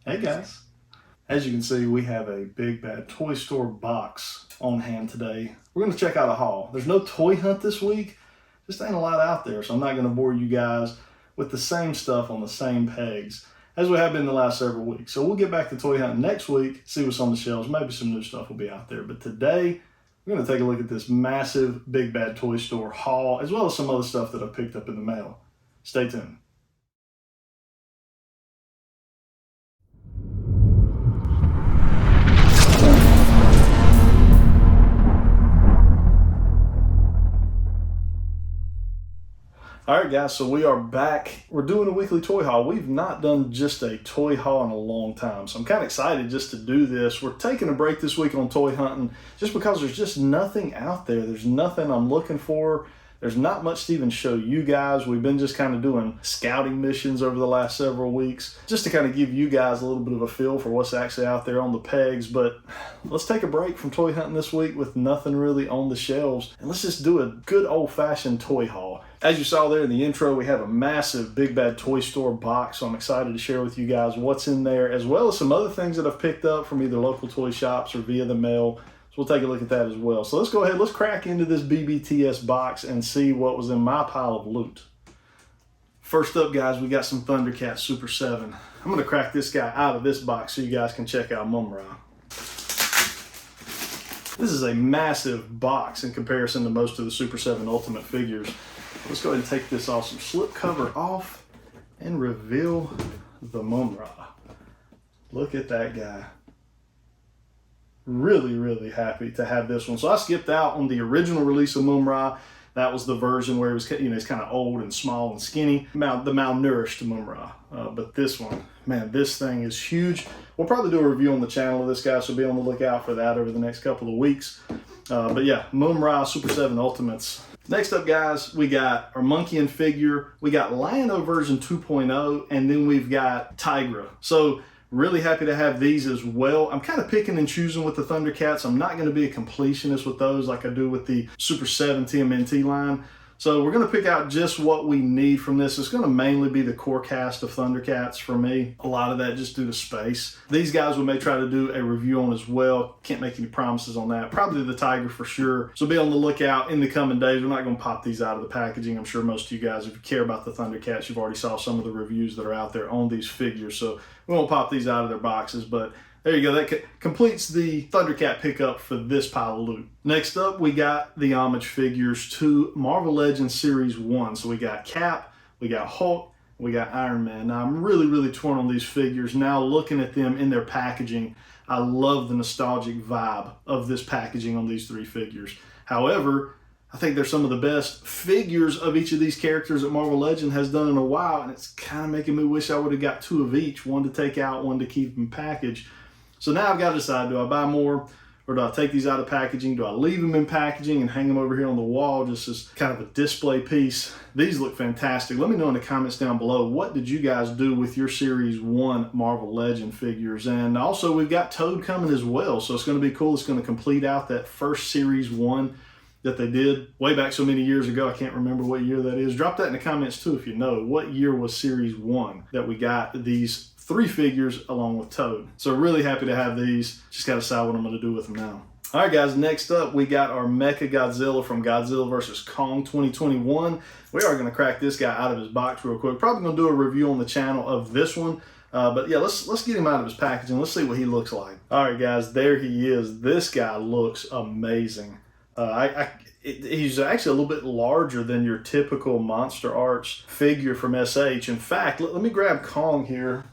Hey guys. As you can see, we have a Big Bad Toy Store box on hand today. We're going to check out a haul. There's no toy hunt this week. Just ain't a lot out there, so I'm not going to bore you guys with the same stuff on the same pegs as we have been the last several weeks. So we'll get back to toy hunting next week, see what's on the shelves. Maybe some new stuff will be out there. But today, we're going to take a look at this massive Big Bad Toy Store haul, as well as some other stuff that I picked up in the mail. Stay tuned. Alright guys, so we are back. We're doing a weekly toy haul. We've not done just a toy haul in a long time, so I'm kind of excited just to do this. We're taking a break this week on toy hunting just because there's just nothing out there. There's nothing I'm looking for. There's not much to even show you guys. We've been just kind of doing scouting missions over the last several weeks just to kind of give you guys a little bit of a feel for what's actually out there on the pegs. But let's take a break from toy hunting this week with nothing really on the shelves, and let's just do a good old-fashioned toy haul. As you saw there in the intro, we have a massive Big Bad Toy Store box, so I'm excited to share with you guys what's in there, as well as some other things that I've picked up from either local toy shops or via the mail. We'll take a look at that as well. So let's go ahead, let's crack into this BBTS box and see what was in my pile of loot. First up, guys, we got some Thundercat Super 7. I'm gonna crack this guy out of this box so you guys can check out Mumra. This is a massive box in comparison to most of the Super 7 Ultimate figures. Let's go ahead and take this awesome slip cover off and reveal the Mumra. Look at that guy. Really happy to have this one. So I skipped out on the original release of Mumra. That was the version where it was, he's kind of old and small and skinny, the malnourished Mumra. But this one, man, this thing is huge. We'll probably do a review on the channel of this guy, so be on the lookout for that over the next couple of weeks. But yeah, Mumra Super 7 Ultimates. Next up, guys, we got our Monkey and figure. We got Lion-O version 2.0, and then we've got Tigra. So really happy to have these as well. I'm kind of picking and choosing with the Thundercats. I'm not going to be a completionist with those like I do with the Super 7 TMNT line. So we're going to pick out just what we need from this. It's going to mainly be the core cast of Thundercats for me. A lot of that just due to space. These guys we may try to do a review on as well. Can't make any promises on that. Probably the Tiger for sure. So be on the lookout in the coming days. We're not going to pop these out of the packaging. I'm sure most of you guys, if you care about the Thundercats, you've already saw some of the reviews that are out there on these figures. So we won't pop these out of their boxes, but there you go. That completes the Thundercat pickup for this pile of loot. Next up, we got the homage figures to Marvel Legends Series 1. So we got Cap, we got Hulk, we got Iron Man. Now, I'm really torn on these figures. Now, looking at them in their packaging, I love the nostalgic vibe of this packaging on these three figures. However, I think they're some of the best figures of each of these characters that Marvel Legends has done in a while, and it's kind of making me wish I would have got two of each, one to take out, one to keep in package. So now I've got to decide, do I buy more or do I take these out of packaging? Do I leave them in packaging and hang them over here on the wall just as kind of a display piece? These look fantastic. Let me know in the comments down below, what did you guys do with your Series 1 Marvel Legend figures? And also we've got Toad coming as well, so it's going to be cool. It's going to complete out that first Series 1 that they did way back so many years ago. I can't remember what year that is. Drop that in the comments too if you know. What year was Series 1 that we got these three figures along with Toad? So really happy to have these. Just got to decide what I'm going to do with them now. All right, guys, next up, we got our Mecha Godzilla from Godzilla vs. Kong 2021. We are going to crack this guy out of his box real quick. Probably going to do a review on the channel of this one. But yeah, let's get him out of his packaging. Let's see what he looks like. All right, guys, there he is. This guy looks amazing. He's actually a little bit larger than your typical Monster Arts figure from SH. In fact, let me grab Kong here.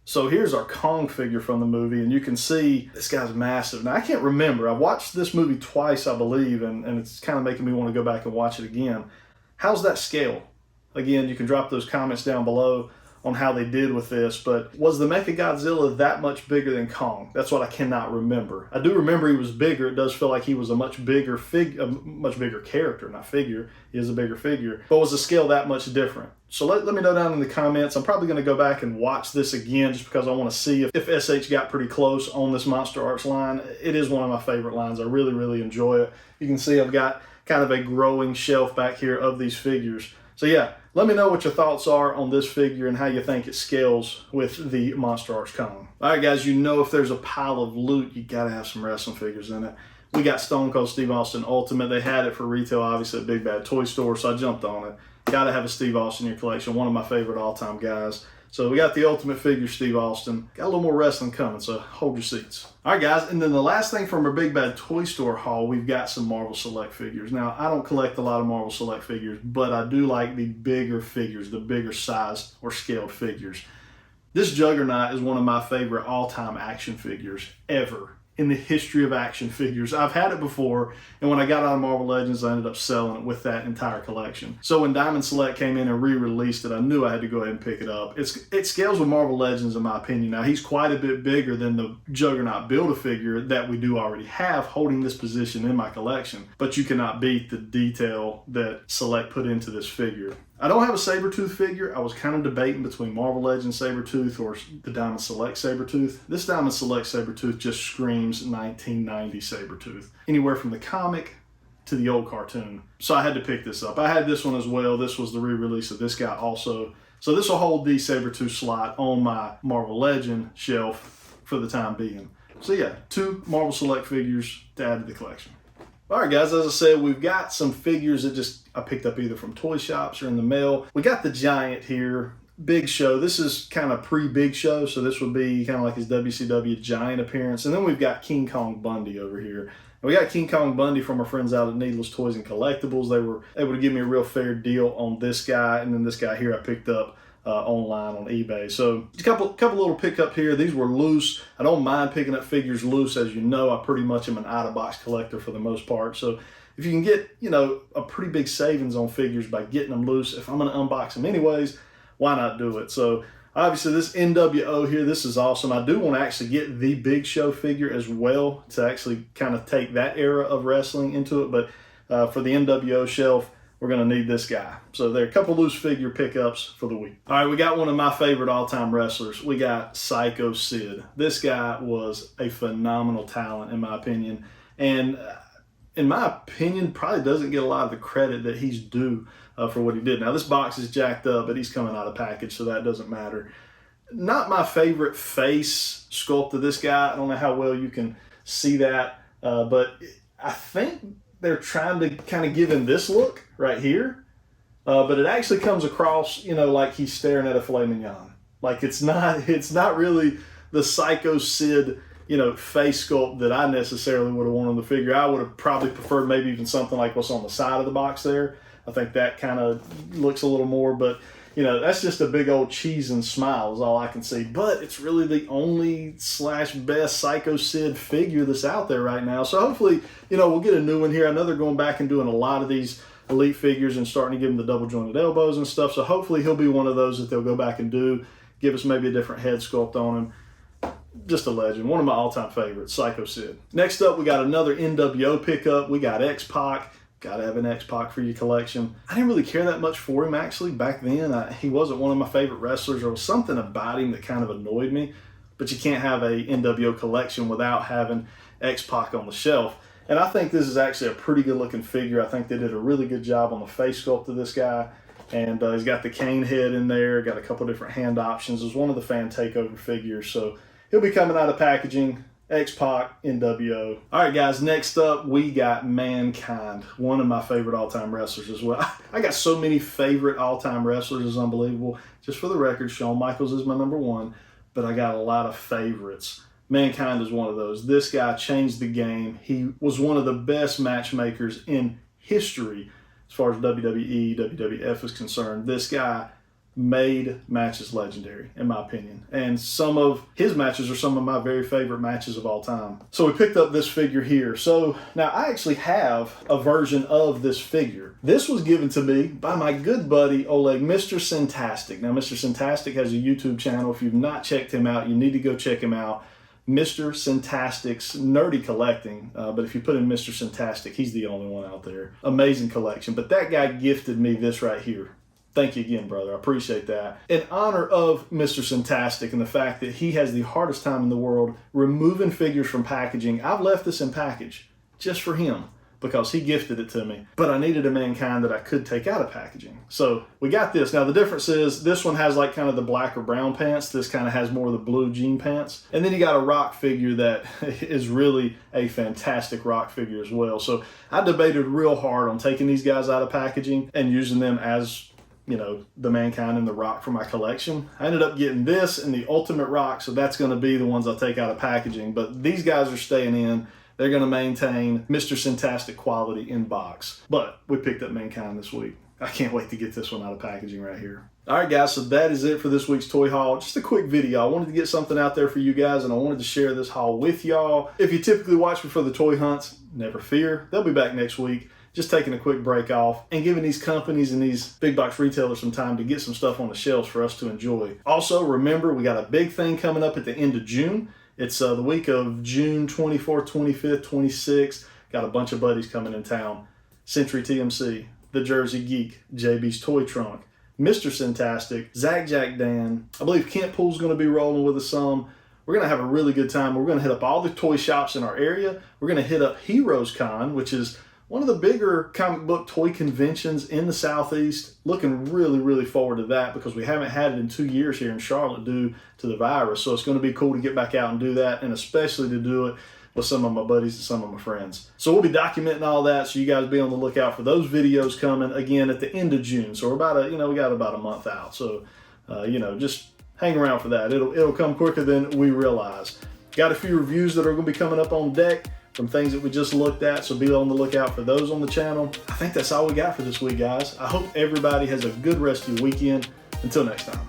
So here's our Kong figure from the movie, and you can see this guy's massive. Now, I can't remember. I watched this movie twice, I believe, and it's kind of making me want to go back and watch it again. How's that scale? Again, you can drop those comments down below on how they did with this, but was the Mecha Godzilla that much bigger than Kong? That's what I cannot remember. I do remember he was bigger. It does feel like he was a much bigger character, not figure. He is a bigger figure. But was the scale that much different? So let me know down in the comments. I'm probably going to go back and watch this again just because I want to see if SH got pretty close on this Monster Arts line. It is one of my favorite lines. I really enjoy it. You can see I've got kind of a growing shelf back here of these figures. So yeah, let me know what your thoughts are on this figure and how you think it scales with the Monster Arts Kong. All right, guys, you know if there's a pile of loot, you got to have some wrestling figures in it. We got Stone Cold Steve Austin Ultimate. They had it for retail, obviously, at Big Bad Toy Store, so I jumped on it. Got to have a Steve Austin in your collection, one of my favorite all-time guys. So we got the Ultimate figure, Steve Austin. Got a little more wrestling coming, so hold your seats. All right, guys, and then the last thing from our Big Bad Toy Store haul, we've got some Marvel Select figures. Now, I don't collect a lot of Marvel Select figures, but I do like the bigger figures, the bigger sized or scaled figures. This Juggernaut is one of my favorite all-time action figures ever in the history of action figures. I've had it before, and when I got out of Marvel Legends, I ended up selling it with that entire collection. So when Diamond Select came in and re-released it, I knew I had to go ahead and pick it up. It scales with Marvel Legends in my opinion. Now, he's quite a bit bigger than the Juggernaut Build-A-Figure that we do already have holding this position in my collection, but you cannot beat the detail that Select put into this figure. I don't have a Sabretooth figure. I was kind of debating between Marvel Legends Sabretooth or the Diamond Select Sabretooth. This Diamond Select Sabretooth just screams 1990 Sabretooth. Anywhere from the comic to the old cartoon. So I had to pick this up. I had this one as well. This was the re-release of this guy also. So this will hold the Sabretooth slot on my Marvel Legend shelf for the time being. So yeah, 2 Marvel Select figures to add to the collection. All right, guys, as I said, we've got some figures that I picked up either from toy shops or in the mail. We got the Giant here, Big Show. This is kind of pre-Big Show, so this would be kind of like his WCW Giant appearance. And then we've got King Kong Bundy over here. And we got King Kong Bundy from our friends out at Needless Toys and Collectibles. They were able to give me a real fair deal on this guy, and then this guy here I picked up online on eBay. So a couple little pickup here. These were loose. I don't mind picking up figures loose. As you know, I pretty much am an out-of-box collector for the most part. So if you can get, a pretty big savings on figures by getting them loose, if I'm going to unbox them anyways, why not do it? So obviously this NWO here, this is awesome. I do want to actually get the Big Show figure as well to actually kind of take that era of wrestling into it. But for the NWO shelf, we're going to need this guy. So there are a couple loose figure pickups for the week. All right, we got one of my favorite all-time wrestlers. We got Psycho Sid. This guy was a phenomenal talent, in my opinion. And in my opinion, probably doesn't get a lot of the credit that he's due for what he did. Now, this box is jacked up, but he's coming out of package, so that doesn't matter. Not my favorite face sculpt of this guy. I don't know how well you can see that, but I think they're trying to kind of give him this look right here, but it actually comes across, like he's staring at a filet mignon. Like it's not really the Psycho Sid, face sculpt that I necessarily would have wanted on the figure. I would have probably preferred maybe even something like what's on the side of the box there. I think that kind of looks a little more, but that's just a big old cheese and smile is all I can see. But it's really the only / best Psycho Sid figure that's out there right now. So hopefully, we'll get a new one here. I know they're going back and doing a lot of these Elite figures and starting to give him the double jointed elbows and stuff. So hopefully he'll be one of those that they'll go back and give us maybe a different head sculpt on him. Just a legend. One of my all-time favorites, Psycho Sid. Next up, we got another NWO pickup. We got Xpock. Got to have an Xpock for your collection. I didn't really care that much for him, actually, back then. He wasn't one of my favorite wrestlers. There was something about him that kind of annoyed me. But you can't have a NWO collection without having Xpock on the shelf. And I think this is actually a pretty good-looking figure. I think they did a really good job on the face sculpt of this guy. And he's got the cane head in there, got a couple different hand options. It was one of the fan takeover figures. So he'll be coming out of packaging. Xpock, NWO. All right, guys, next up, we got Mankind, one of my favorite all-time wrestlers as well. I got so many favorite all-time wrestlers, it's unbelievable. Just for the record, Shawn Michaels is my number one, but I got a lot of favorites. Mankind is one of those. This guy changed the game. He was one of the best matchmakers in history as far as WWE, WWF is concerned. This guy made matches legendary, in my opinion. And some of his matches are some of my very favorite matches of all time. So we picked up this figure here. So now I actually have a version of this figure. This was given to me by my good buddy, Oleg, Mr. Fantastic. Now, Mr. Fantastic has a YouTube channel. If you've not checked him out, you need to go check him out. Mr. Fantastic's Nerdy Collecting, but if you put in Mr. Fantastic, he's the only one out there. Amazing collection. But that guy gifted me this right here. Thank you again, brother. I appreciate that. In honor of Mr. Fantastic and the fact that he has the hardest time in the world removing figures from packaging, I've left this in package just for him. because he gifted it to me. But I needed a Mankind that I could take out of packaging. So we got this. Now the difference is this one has like kind of the black or brown pants. This kind of has more of the blue jean pants. And then you got a Rock figure that is really a fantastic Rock figure as well. So I debated real hard on taking these guys out of packaging and using them as, you know, the Mankind and the Rock for my collection. I ended up getting this and the Ultimate Rock, so that's going to be the ones I'll take out of packaging. But these guys are staying in. They're going to maintain Mr. Fantastic quality in box. But we picked up Mankind this week. I can't wait to get this one out of packaging right here. All right, guys, so that is it for this week's toy haul. Just a quick video. I wanted to get something out there for you guys, and I wanted to share this haul with y'all. If you typically watch me for the toy hunts, never fear. They'll be back next week. Just taking a quick break off and giving these companies and these big box retailers some time to get some stuff on the shelves for us to enjoy. Also, remember, we got a big thing coming up at the end of June. It's the week of June 24th, 25th, 26th. Got a bunch of buddies coming in town. Century TMC, The Jersey Geek, JB's Toy Trunk, Mr. Fantastic, Zach Jack Dan. I believe Kent Pool's going to be rolling with us some. We're going to have a really good time. We're going to hit up all the toy shops in our area. We're going to hit up Heroes Con, which is one of the bigger comic book toy conventions in the Southeast. Looking really, really forward to that because we haven't had it in 2 years here in Charlotte due to the virus. So it's going to be cool to get back out and do that, and especially to do it with some of my buddies and some of my friends. So we'll be documenting all that, so you guys be on the lookout for those videos coming again at the end of June. So we're about we got about a month out. So, just hang around for that. It'll come quicker than we realize. Got a few reviews that are going to be coming up on deck from things that we just looked at, so be on the lookout for those on the channel. I think that's all we got for this week, guys. I hope everybody has a good rest of your weekend. Until next time.